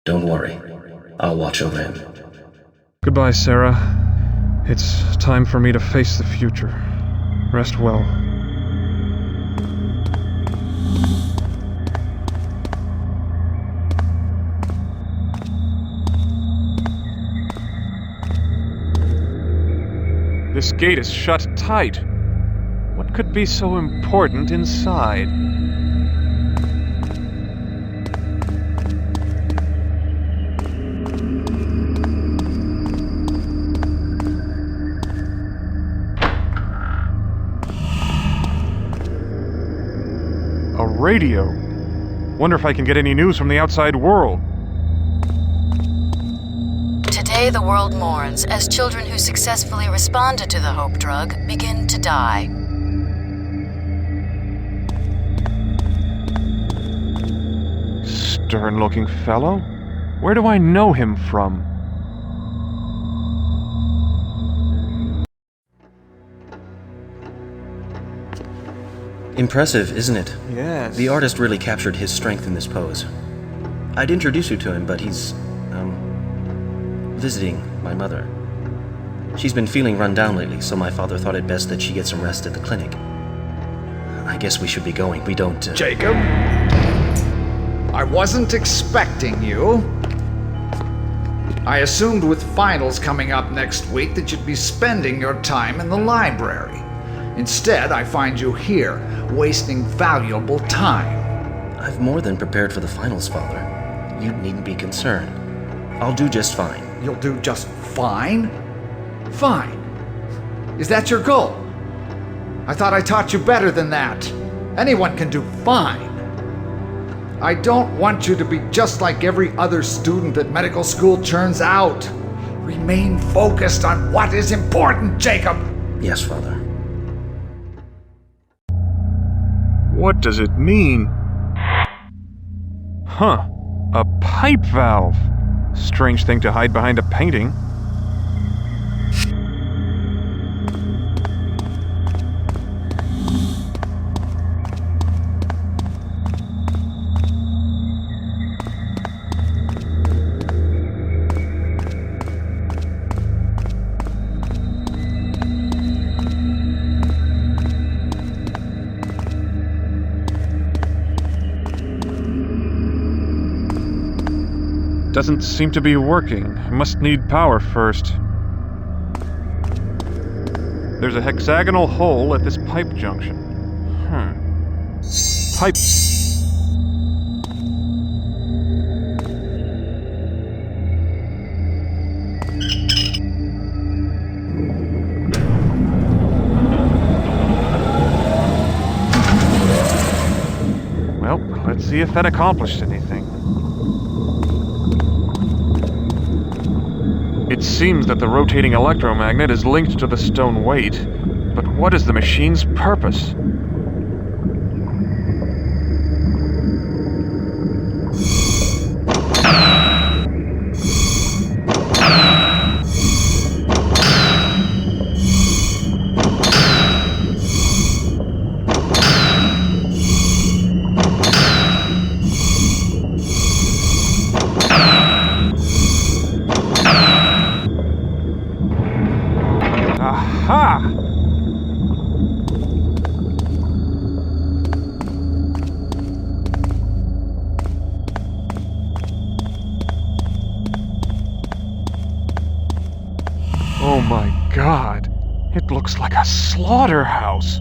Don't worry. I'll watch over him. Goodbye, Sarah. It's time for me to face the future. Rest well. This gate is shut tight. What could be so important inside? A radio. Wonder if I can get any news from the outside world. Today the world mourns as children who successfully responded to the Hope drug begin to die. Stern-looking fellow? Where do I know him from? Impressive, isn't it? Yes. The artist really captured his strength in this pose. I'd introduce you to him, but he's, visiting my mother. She's been feeling run down lately, so my father thought it best that she get some rest at the clinic. I guess we should be going. We don't, Jacob? I wasn't expecting you. I assumed with finals coming up next week that you'd be spending your time in the library. Instead, I find you here, wasting valuable time. I've more than prepared for the finals, Father. You needn't be concerned. I'll do just fine. You'll do just fine? Fine. Is that your goal? I thought I taught you better than that. Anyone can do fine. I don't want you to be just like every other student that medical school churns out. Remain focused on what is important, Jacob. Yes, Father. What does it mean? Huh. A pipe valve. Strange thing to hide behind a painting. Doesn't seem to be working. Must need power first. There's a hexagonal hole at this pipe junction. Pipe... Well, let's see if that accomplished anything. It seems that the rotating electromagnet is linked to the stone weight, but what is the machine's purpose? Aha! Oh my God! It looks like a slaughterhouse!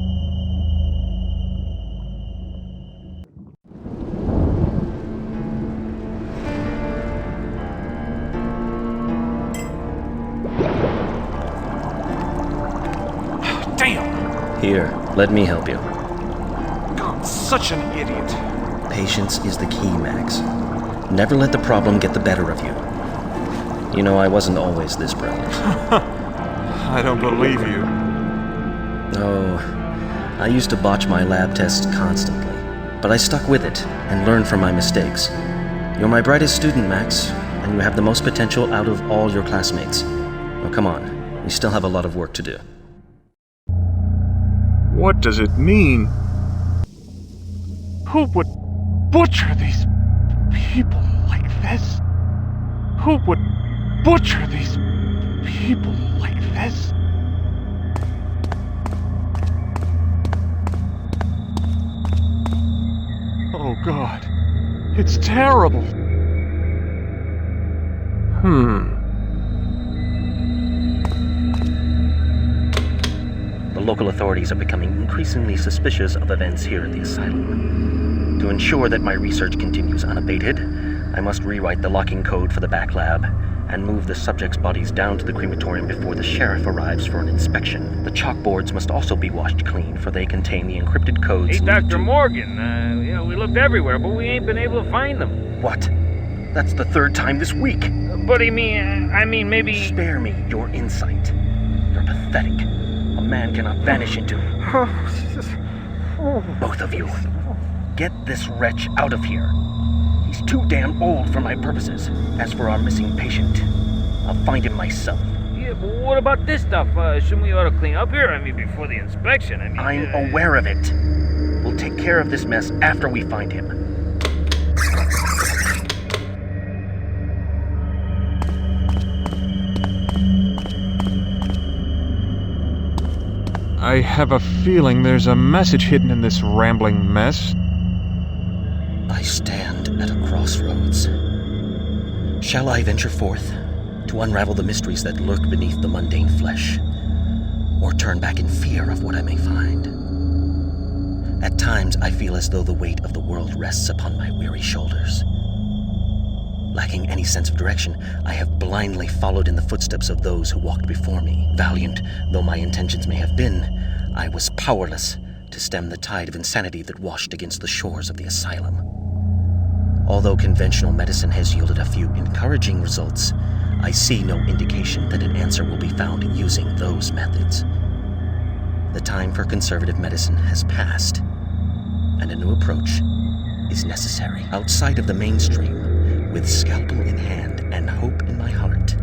Here, let me help you. God, such an idiot. Patience is the key, Max. Never let the problem get the better of you. You know, I wasn't always this brilliant. I don't believe you. Oh, I used to botch my lab tests constantly, but I stuck with it and learned from my mistakes. You're my brightest student, Max, and you have the most potential out of all your classmates. Now come on, we still have a lot of work to do. What does it mean? Who would butcher these people like this? Who would butcher these people like this? Oh God, it's terrible. The local authorities are becoming increasingly suspicious of events here at the asylum. To ensure that my research continues unabated, I must rewrite the locking code for the back lab and move the subjects' bodies down to the crematorium before the sheriff arrives for an inspection. The chalkboards must also be washed clean, for they contain the encrypted codes. Hey, Dr. Morgan, we looked everywhere, but we ain't been able to find them. What? That's the third time this week. But I mean, maybe... Spare me your insight. You're pathetic. A man cannot vanish into... Both of you. Get this wretch out of here. He's too damn old for my purposes. As for our missing patient, I'll find him myself. Yeah, but what about this stuff? Shouldn't we ought to clean up here? Before the inspection, I'm aware of it. We'll take care of this mess after we find him. I have a feeling there's a message hidden in this rambling mess. I stand at a crossroads. Shall I venture forth to unravel the mysteries that lurk beneath the mundane flesh, or turn back in fear of what I may find? At times, I feel as though the weight of the world rests upon my weary shoulders. Lacking any sense of direction, I have blindly followed in the footsteps of those who walked before me. Valiant though my intentions may have been, I was powerless to stem the tide of insanity that washed against the shores of the asylum. Although conventional medicine has yielded a few encouraging results, I see no indication that an answer will be found using those methods. The time for conservative medicine has passed, and a new approach is necessary. Outside of the mainstream, with scalpel in hand and hope in my heart,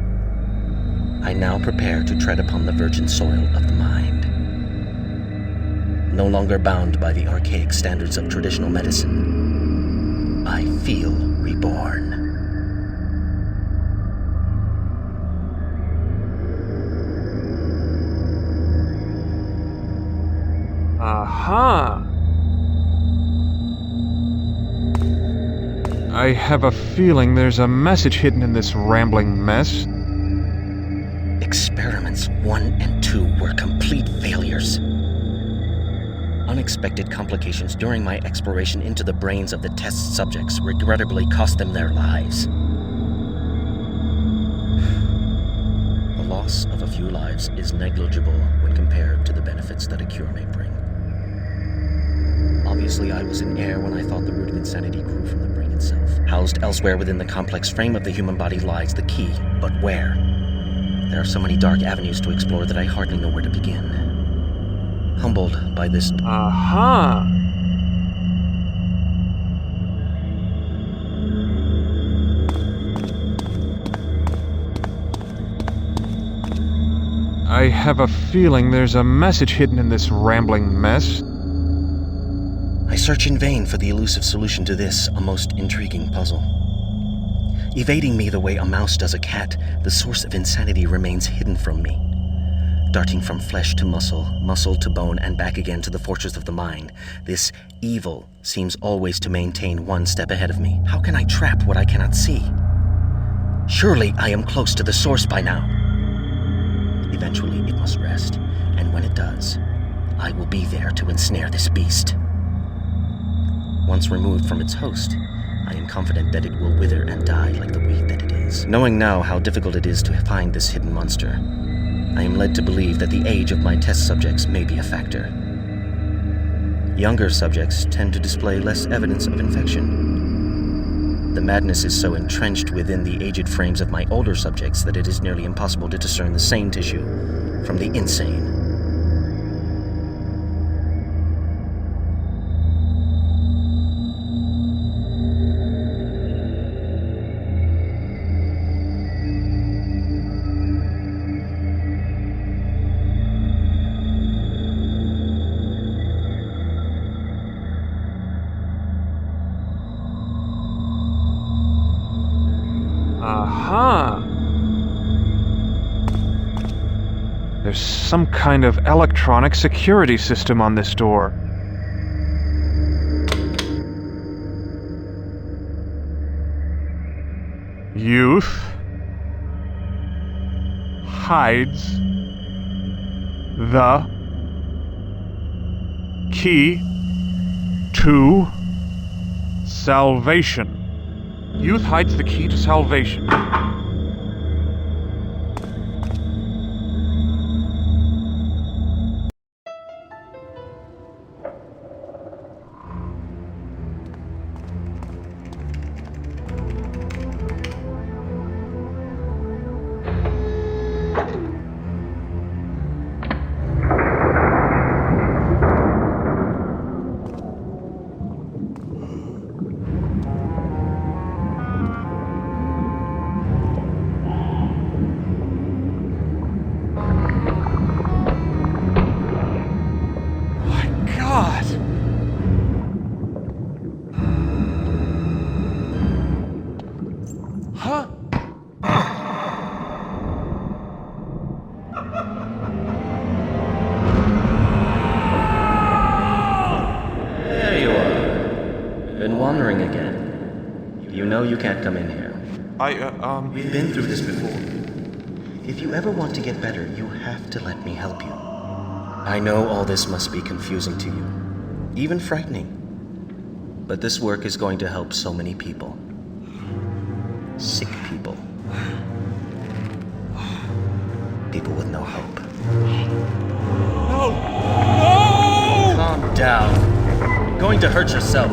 I now prepare to tread upon the virgin soil of the mind. No longer bound by the archaic standards of traditional medicine, I feel reborn. Aha! I have a feeling there's a message hidden in this rambling mess. Experiments 1 and 2 were complete failures. Unexpected complications during my exploration into the brains of the test subjects regrettably cost them their lives. The loss of a few lives is negligible when compared to the benefits that a cure may bring. Obviously, I was in error when I thought the root of insanity grew from the brain itself. Housed elsewhere within the complex frame of the human body lies the key, but where? There are so many dark avenues to explore that I hardly know where to begin. Humbled by this... Aha! I have a feeling there's a message hidden in this rambling mess. I search in vain for the elusive solution to this, a most intriguing puzzle. Evading me the way a mouse does a cat, the source of insanity remains hidden from me. Darting from flesh to muscle, muscle to bone, and back again to the fortress of the mind, this evil seems always to maintain one step ahead of me. How can I trap what I cannot see? Surely I am close to the source by now. Eventually it must rest, and when it does, I will be there to ensnare this beast. Once removed from its host, I am confident that it will wither and die like the weed that it is. Knowing now how difficult it is to find this hidden monster, I am led to believe that the age of my test subjects may be a factor. Younger subjects tend to display less evidence of infection. The madness is so entrenched within the aged frames of my older subjects that it is nearly impossible to discern the sane tissue from the insane. Aha! Huh. There's some kind of electronic security system on this door. Youth hides the key to salvation. Youth hides the key to salvation. Wandering again. You know you can't come in here. We've been through this before. If you ever want to get better, you have to let me help you. I know all this must be confusing to you, even frightening. But this work is going to help so many people. Sick people. People with no hope. No! No! Calm down. You're going to hurt yourself.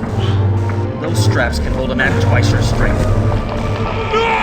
Those straps can hold a man twice your strength. No!